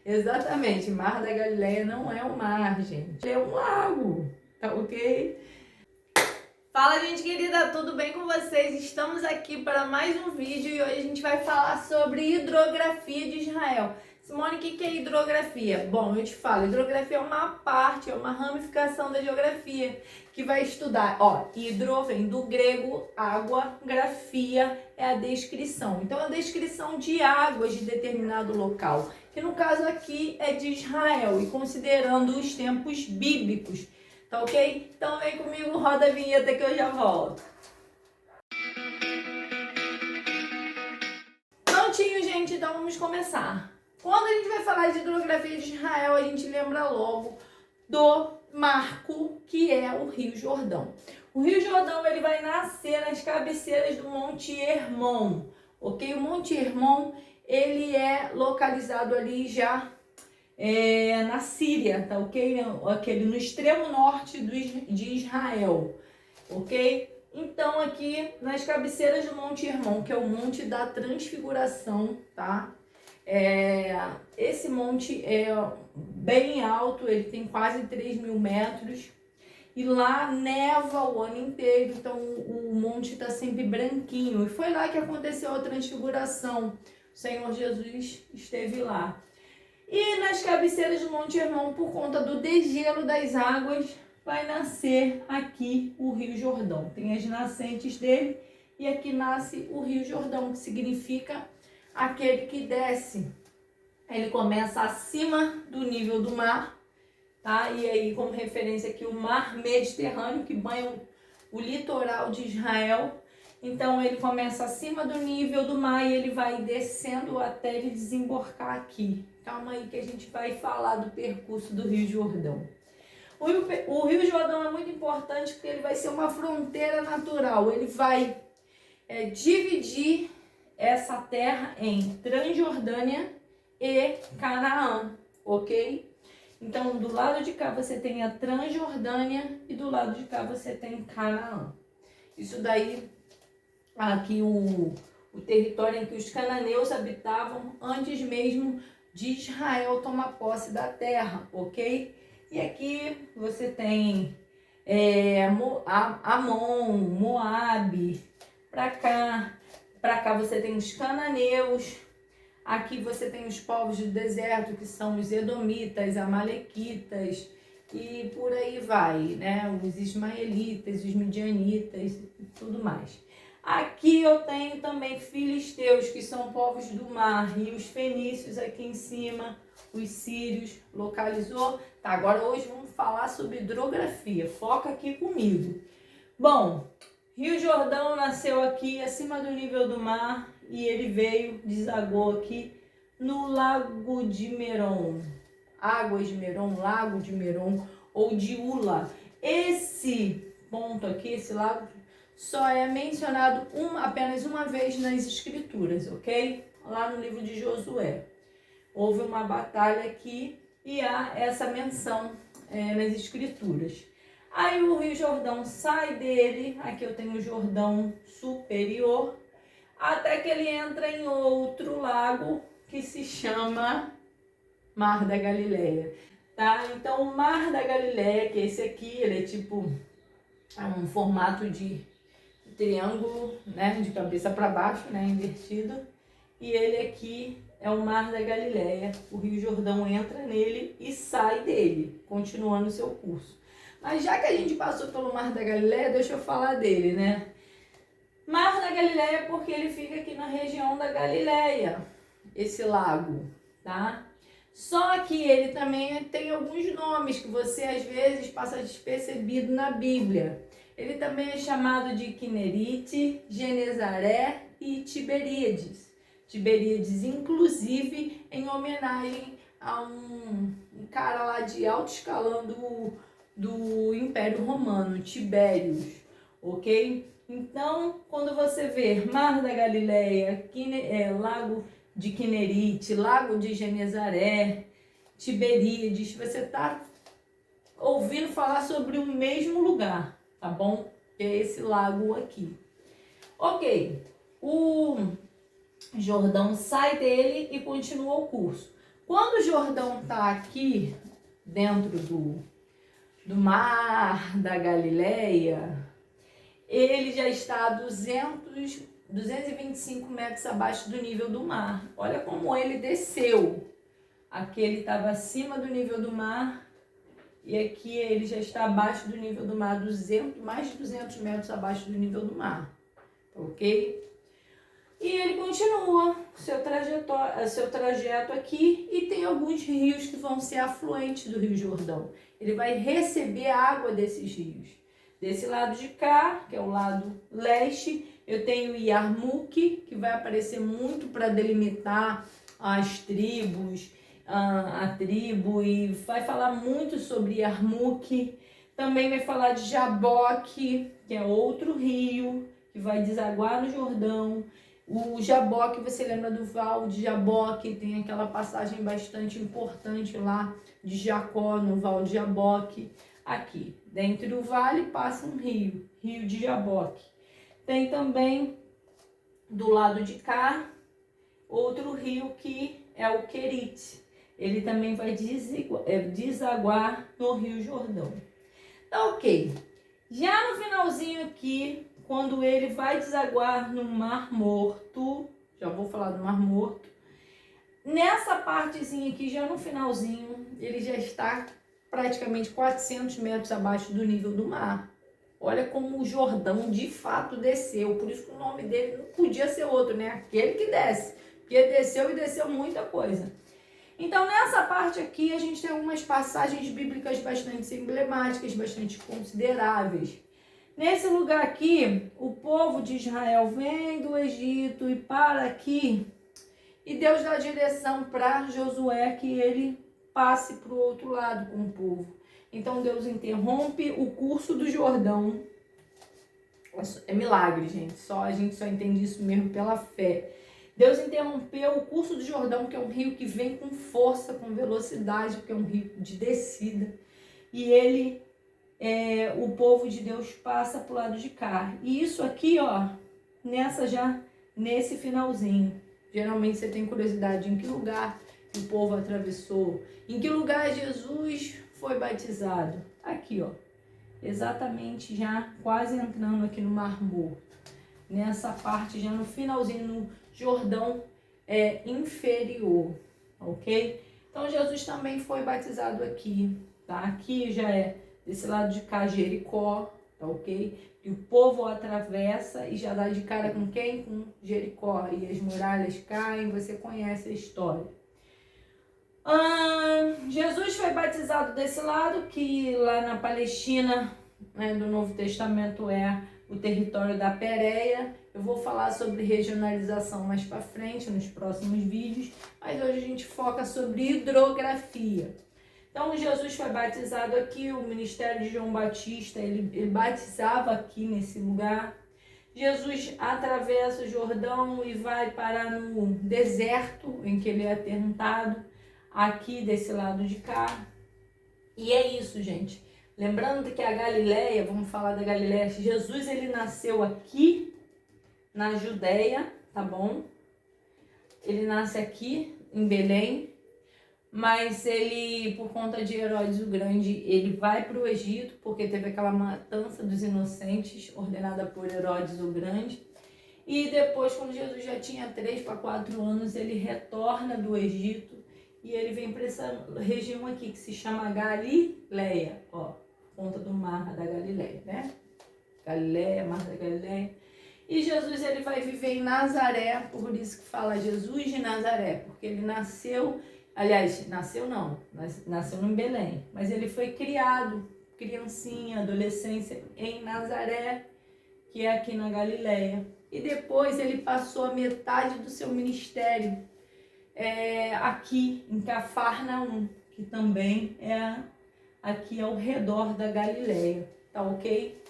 Exatamente, Mar da Galileia não é um mar, gente. É um lago, tá ok? Fala, gente querida, tudo bem com vocês? Estamos aqui para mais um vídeo e hoje a gente vai falar sobre hidrografia de Israel. Simone, o que é hidrografia? Bom, eu te falo, hidrografia é uma parte, é uma ramificação da geografia que vai estudar, hidro vem do grego água, grafia é a descrição. Então, a descrição de águas de determinado local, que no caso aqui é de Israel e considerando os tempos bíblicos. Tá ok? Então vem comigo, roda a vinheta que eu já volto. Prontinho, gente, então vamos começar. Quando a gente vai falar de hidrografia de Israel, a gente lembra logo do marco que é o Rio Jordão. O Rio Jordão ele vai nascer nas cabeceiras do Monte Hermon, ok? O Monte Hermon ele é localizado ali já na Síria, tá ok? Aquele no extremo norte de Israel, ok? Então aqui nas cabeceiras do Monte Hermon, que é o Monte da Transfiguração, tá? Esse monte é bem alto, ele tem quase 3.000 metros e lá neva o ano inteiro, então o monte está sempre branquinho. E foi lá que aconteceu a Transfiguração, o Senhor Jesus esteve lá. E nas cabeceiras do Monte Hermon, por conta do degelo das águas, vai nascer aqui o Rio Jordão. Tem as nascentes dele e aqui nasce o Rio Jordão, que significa aquele que desce. Ele começa acima do nível do mar, tá? E aí, como referência aqui, o mar Mediterrâneo, que banha o litoral de Israel. Então, ele começa acima do nível do mar e ele vai descendo até ele desembocar aqui. Calma aí que a gente vai falar do percurso do Rio Jordão. O Rio Jordão é muito importante porque ele vai ser uma fronteira natural. Ele vai dividir essa terra em Transjordânia e Canaã, ok? Então, do lado de cá você tem a Transjordânia e do lado de cá você tem Canaã. Isso daí, aqui o território em que os cananeus habitavam antes mesmo de Israel tomar posse da terra, ok? E aqui você tem Amon, Moabe, para cá você tem os cananeus, aqui você tem os povos do deserto, que são os edomitas, amalequitas, e por aí vai, né? Os ismaelitas, os midianitas e tudo mais. Aqui eu tenho também filisteus, que são povos do mar, e os fenícios aqui em cima, os sírios, localizou? Tá, agora hoje vamos falar sobre hidrografia, foca aqui comigo. Bom, Rio Jordão nasceu aqui acima do nível do mar e ele veio, desagou aqui no Lago de Merom. Águas de Merom, Lago de Merom ou de Ula. Esse ponto aqui, esse lago, só é mencionado apenas uma vez nas escrituras, ok? Lá no livro de Josué. Houve uma batalha aqui e há essa menção nas escrituras. Aí o Rio Jordão sai dele, aqui eu tenho o Jordão superior, até que ele entra em outro lago que se chama Mar da Galileia, tá? Então o Mar da Galileia, que é esse aqui, ele é tipo um formato de triângulo, né, de cabeça para baixo, né, invertido, e ele aqui é o Mar da Galileia. O Rio Jordão entra nele e sai dele, continuando o seu curso. Mas já que a gente passou pelo Mar da Galileia, deixa eu falar dele, né? Mar da Galileia porque ele fica aqui na região da Galileia, esse lago, tá? Só que ele também tem alguns nomes que você às vezes passa despercebido na Bíblia. Ele também é chamado de Quinerite, Genezaré e Tiberíades. Tiberíades, inclusive, em homenagem a um cara lá de alto escalão do Império Romano, Tibérios, ok? Então, quando você vê Mar da Galileia, Lago de Quinerite, Lago de Genezaré, Tiberíades, você está ouvindo falar sobre o mesmo lugar, tá bom? Que é esse lago aqui. Ok, o Jordão sai dele e continua o curso. Quando o Jordão está aqui, dentro do mar da Galileia, ele já está a 225 metros abaixo do nível do mar. Olha como ele desceu. Aqui ele estava acima do nível do mar e aqui ele já está abaixo do nível do mar, mais de 200 metros abaixo do nível do mar, ok? E ele continua seu trajeto aqui e tem alguns rios que vão ser afluentes do Rio Jordão. Ele vai receber a água desses rios. Desse lado de cá, que é o lado leste, eu tenho Yarmuk, que vai aparecer muito para delimitar as tribos, a tribo, e vai falar muito sobre Yarmuk. Também vai falar de Jaboque, que é outro rio que vai desaguar no Jordão. O Jaboque, você lembra do Val de Jaboque, tem aquela passagem bastante importante lá de Jacó no Val de Jaboque. Aqui, dentro do vale, passa um rio, Rio de Jaboque. Tem também, do lado de cá, outro rio que é o Querite. Ele também vai desaguar no Rio Jordão. Tá ok. Já no finalzinho aqui, quando ele vai desaguar no Mar Morto, já vou falar do Mar Morto, nessa partezinha aqui, já no finalzinho, ele já está praticamente 400 metros abaixo do nível do mar. Olha como o Jordão de fato desceu, por isso que o nome dele não podia ser outro, né? Aquele que desce, porque desceu e desceu muita coisa. Então, nessa parte aqui, a gente tem algumas passagens bíblicas bastante emblemáticas, bastante consideráveis. Nesse lugar aqui, o povo de Israel vem do Egito e para aqui, e Deus dá direção para Josué que ele passe para o outro lado com o povo. Então Deus interrompe o curso do Jordão. É milagre, gente. A gente só entende isso mesmo pela fé. Deus interrompeu o curso do Jordão, que é um rio que vem com força, com velocidade, porque é um rio de descida. E o povo de Deus passa para o lado de cá. E isso aqui, ó, nesse finalzinho. Geralmente você tem curiosidade em que lugar o povo atravessou, em que lugar Jesus foi batizado. Aqui, ó, exatamente já quase entrando aqui no Mar Morto. Nessa parte, já no finalzinho, no Jordão inferior, ok? Então, Jesus também foi batizado aqui, tá? Aqui já é desse lado de cá, Jericó, tá ok? E o povo atravessa e já dá de cara com quem? Com Jericó. E as muralhas caem, você conhece a história. Jesus foi batizado desse lado, que lá na Palestina, né, do Novo Testamento é o território da Pérea. Eu vou falar sobre regionalização mais para frente, nos próximos vídeos, mas hoje a gente foca sobre hidrografia. Então, Jesus foi batizado aqui, o ministério de João Batista, ele batizava aqui nesse lugar. Jesus atravessa o Jordão e vai parar no deserto em que ele é tentado, aqui desse lado de cá. E é isso, gente. Lembrando que a Galileia, vamos falar da Galileia, Jesus ele nasceu aqui na Judéia, tá bom? Ele nasce aqui em Belém, mas ele, por conta de Herodes o Grande, ele vai para o Egito, porque teve aquela matança dos inocentes ordenada por Herodes o Grande. E depois, quando Jesus já tinha 3 para 4 anos, ele retorna do Egito e ele vem para essa região aqui que se chama Galileia, ó, ponta do Mar da Galileia, né? Galileia, Mar da Galileia. E Jesus ele vai viver em Nazaré, por isso que fala Jesus de Nazaré, porque ele nasceu, aliás, nasceu em Belém, mas ele foi criado, criancinha, adolescência, em Nazaré, que é aqui na Galileia. E depois ele passou a metade do seu ministério aqui em Cafarnaum, que também é aqui ao redor da Galileia, tá ok?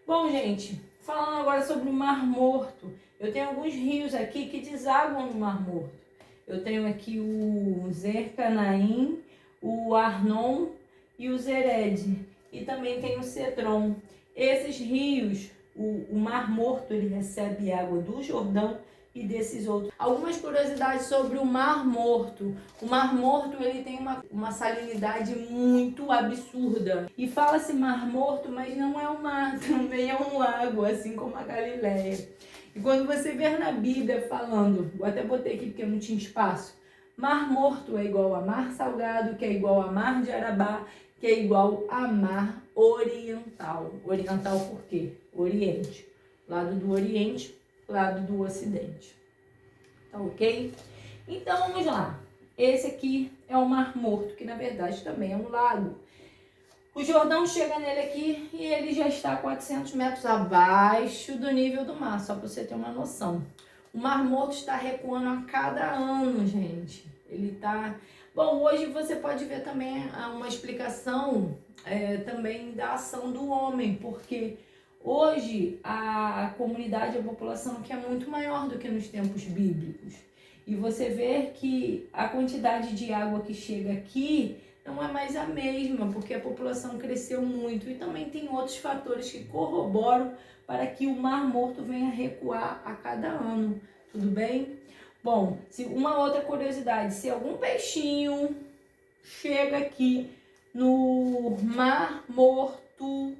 Bom, gente, falando agora sobre o Mar Morto, eu tenho alguns rios aqui que desaguam no Mar Morto. Eu tenho aqui o Zercanaim, o Arnon e o Zered, e também tem o Cedron. Esses rios, o Mar Morto, ele recebe água do Jordão e desses outros. Algumas curiosidades sobre o Mar Morto. O Mar Morto ele tem uma salinidade muito absurda. E fala-se Mar Morto, mas não é um mar, também é um lago, assim como a Galileia. E quando você ver na Bíblia falando, vou até botei aqui porque não tinha espaço, Mar Morto é igual a Mar Salgado, que é igual a Mar de Arabá, que é igual a Mar Oriental. Oriental por quê? Oriente. Lado do Oriente, lado do Ocidente. Tá ok? Então vamos lá. Esse aqui é o Mar Morto, que na verdade também é um lago. O Jordão chega nele aqui e ele já está 400 metros abaixo do nível do mar, só para você ter uma noção. O Mar Morto está recuando a cada ano, gente. Ele está... Bom, hoje você pode ver também uma explicação também da ação do homem, porque hoje a comunidade, a população que é muito maior do que nos tempos bíblicos. E você vê que a quantidade de água que chega aqui não é mais a mesma, porque a população cresceu muito. E também tem outros fatores que corroboram para que o Mar Morto venha recuar a cada ano. Tudo bem? Bom, uma outra curiosidade, se algum peixinho chega aqui no Mar Morto,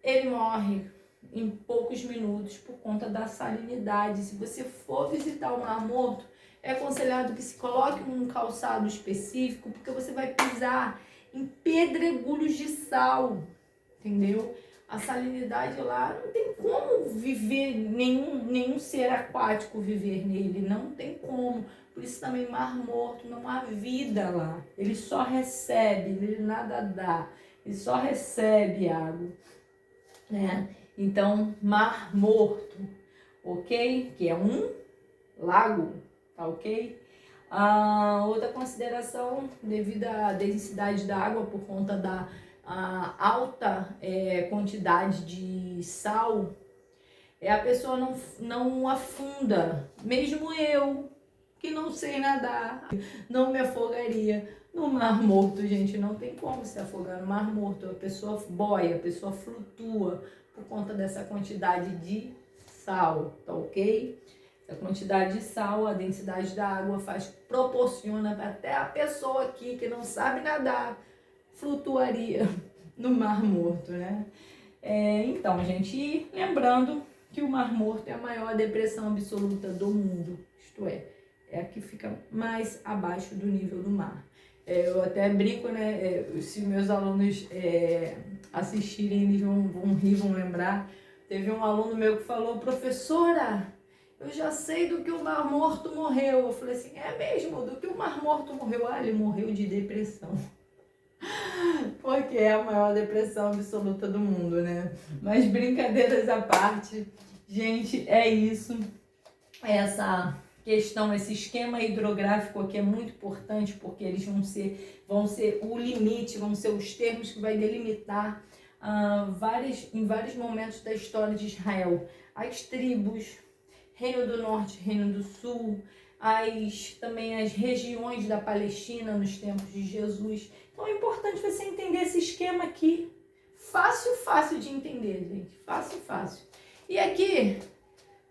ele morre em poucos minutos por conta da salinidade. Se você for visitar o Mar Morto, é aconselhado que se coloque um calçado específico, porque você vai pisar em pedregulhos de sal, entendeu? A salinidade lá não tem como viver, nenhum ser aquático viver nele, não tem como. Por isso também Mar Morto, não há vida lá. Ele só recebe, ele nada dá, ele só recebe água, né? Então, Mar Morto, ok? Que é um lago, tá ok? Outra consideração, devido à densidade da água, por conta da alta quantidade de sal, a pessoa não afunda. Mesmo eu, que não sei nadar, não me afogaria no Mar Morto, gente. Não tem como se afogar no Mar Morto. A pessoa boia, a pessoa flutua por conta dessa quantidade de sal, tá ok? A quantidade de sal, a densidade da água proporciona até a pessoa aqui que não sabe nadar flutuaria no Mar Morto, né? Então, gente, e lembrando que o Mar Morto é a maior depressão absoluta do mundo, isto é a que fica mais abaixo do nível do mar. Eu até brinco, né? Se meus alunos assistirem, eles vão rir, vão lembrar. Teve um aluno meu que falou: professora, eu já sei do que o Mar Morto morreu. Eu falei assim: é mesmo? Do que o Mar Morto morreu? Ah, ele morreu de depressão. Porque é a maior depressão absoluta do mundo, né? Mas brincadeiras à parte, gente, é isso. Essa questão, esse esquema hidrográfico aqui é muito importante, porque eles vão ser o limite, vão ser os termos que vai delimitar em vários momentos da história de Israel. As tribos, Reino do Norte, Reino do Sul, também as regiões da Palestina nos tempos de Jesus. Então é importante você entender esse esquema aqui. Fácil de entender, gente. Fácil. E aqui,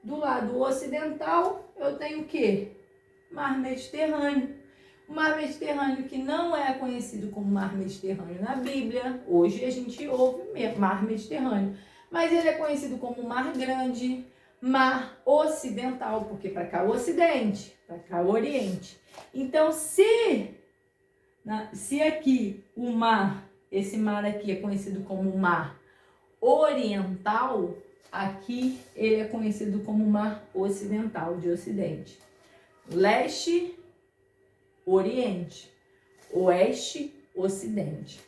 do lado ocidental, eu tenho o quê? Mar Mediterrâneo. O Mar Mediterrâneo, que não é conhecido como Mar Mediterrâneo na Bíblia. Hoje a gente ouve Mar Mediterrâneo. Mas ele é conhecido como Mar Grande, Mar Ocidental, porque para cá é o Ocidente, para cá é o Oriente. Então, se aqui o mar, esse mar aqui é conhecido como Mar Oriental, aqui ele é conhecido como Mar Ocidental, de Ocidente. Leste, Oriente. Oeste, Ocidente.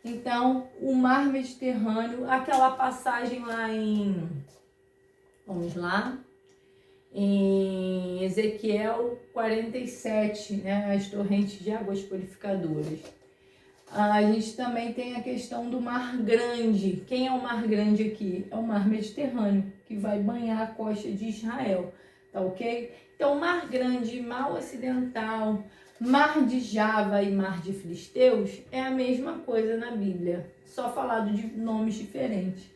Então, o Mar Mediterrâneo, aquela passagem lá vamos lá, em Ezequiel 47, né, as torrentes de águas purificadoras. A gente também tem a questão do Mar Grande. Quem é o Mar Grande aqui? É o Mar Mediterrâneo, que vai banhar a costa de Israel, tá ok? Então, Mar Grande, Mar Ocidental, Mar de Java e Mar de Filisteus é a mesma coisa na Bíblia, só falado de nomes diferentes.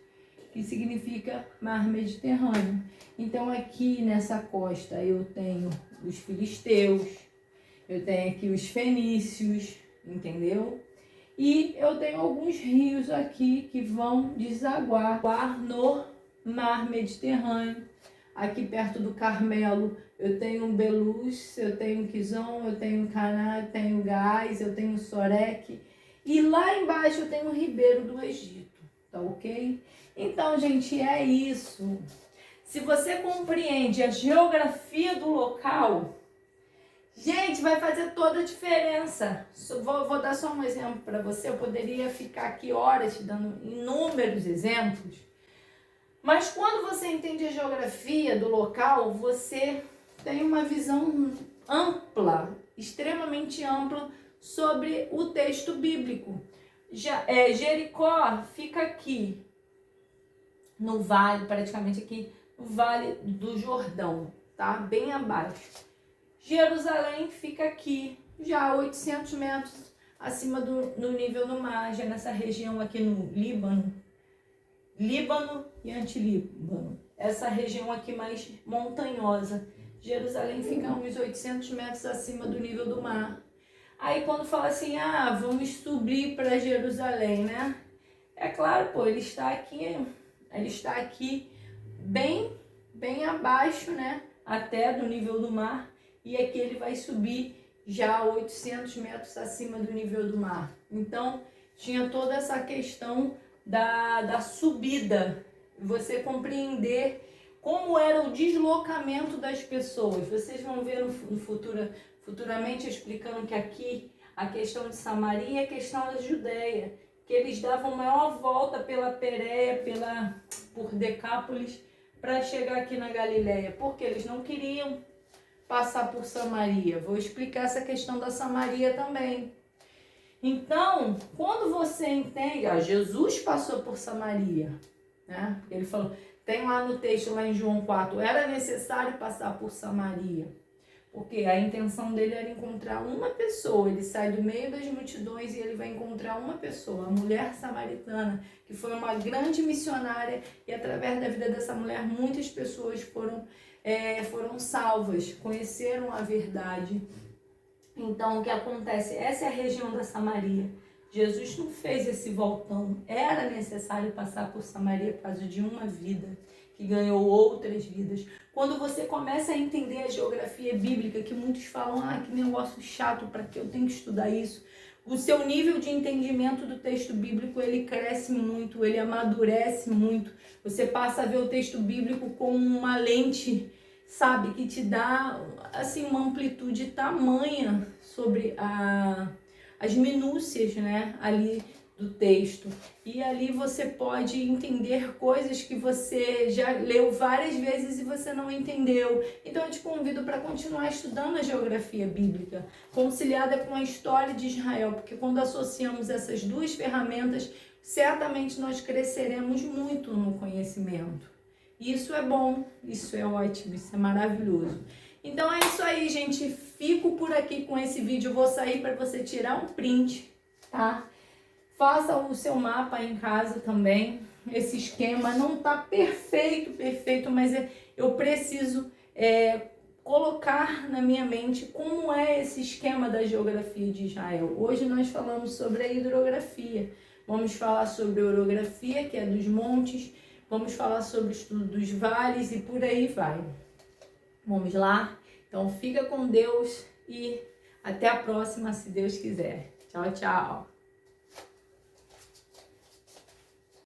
que significa mar Mediterrâneo. Então aqui nessa costa eu tenho os filisteus, eu tenho aqui os fenícios, entendeu? E eu tenho alguns rios aqui que vão desaguar no mar Mediterrâneo. Aqui perto do Carmelo eu tenho Belus, eu tenho Quizon, eu tenho Caná, eu tenho Gás, eu tenho Sorek. E lá embaixo eu tenho o Ribeiro do Egito, tá ok? Então, gente, é isso. Se você compreende a geografia do local, gente, vai fazer toda a diferença. Vou dar só um exemplo para você. Eu poderia ficar aqui horas te dando inúmeros exemplos. Mas quando você entende a geografia do local, você tem uma visão ampla, extremamente ampla, sobre o texto bíblico. Jericó fica aqui, no vale, praticamente aqui, no Vale do Jordão, tá? Bem abaixo. Jerusalém fica aqui, já a 800 metros acima do nível do mar, já nessa região aqui no Líbano e Antilíbano. Essa região aqui mais montanhosa. Jerusalém fica a uns 800 metros acima do nível do mar. Aí quando fala assim, vamos subir para Jerusalém, né? É claro, pô, ele está aqui bem abaixo, né? Até do nível do mar. E aqui ele vai subir já 800 metros acima do nível do mar. Então, tinha toda essa questão da subida. Você compreender como era o deslocamento das pessoas. Vocês vão ver no futuramente explicando que aqui a questão de Samaria e a questão da Judéia, que eles davam maior volta pela Pérea, por Decápolis, para chegar aqui na Galileia, porque eles não queriam passar por Samaria. Vou explicar essa questão da Samaria também. Então, quando você entende, Jesus passou por Samaria, né? Ele falou, tem lá no texto, lá em João 4, era necessário passar por Samaria, porque a intenção dele era encontrar uma pessoa. Ele sai do meio das multidões e ele vai encontrar uma pessoa, a mulher samaritana, que foi uma grande missionária, e através da vida dessa mulher muitas pessoas foram salvas, conheceram a verdade. Então, o que acontece? Essa é a região da Samaria. Jesus não fez esse voltão. Era necessário passar por Samaria por causa de uma vida que ganhou outras vidas. Quando você começa a entender a geografia bíblica, que muitos falam, que negócio chato, para que eu tenho que estudar isso? O seu nível de entendimento do texto bíblico, ele cresce muito, ele amadurece muito. Você passa a ver o texto bíblico como uma lente, sabe, que te dá assim uma amplitude tamanha sobre as minúcias, né, ali do texto. E ali você pode entender coisas que você já leu várias vezes e você não entendeu. Então eu te convido para continuar estudando a geografia bíblica, conciliada com a história de Israel, porque quando associamos essas duas ferramentas, certamente nós cresceremos muito no conhecimento. Isso é bom, isso é ótimo, isso é maravilhoso. Então é isso aí, gente. Fico por aqui com esse vídeo. Eu vou sair para você tirar um print, tá? Faça o seu mapa em casa também. Esse esquema não tá perfeito, mas eu preciso colocar na minha mente como é esse esquema da geografia de Israel. Hoje nós falamos sobre a hidrografia. Vamos falar sobre a orografia, que é dos montes. Vamos falar sobre o estudo dos vales e por aí vai. Vamos lá? Então fica com Deus e até a próxima, se Deus quiser. Tchau, tchau.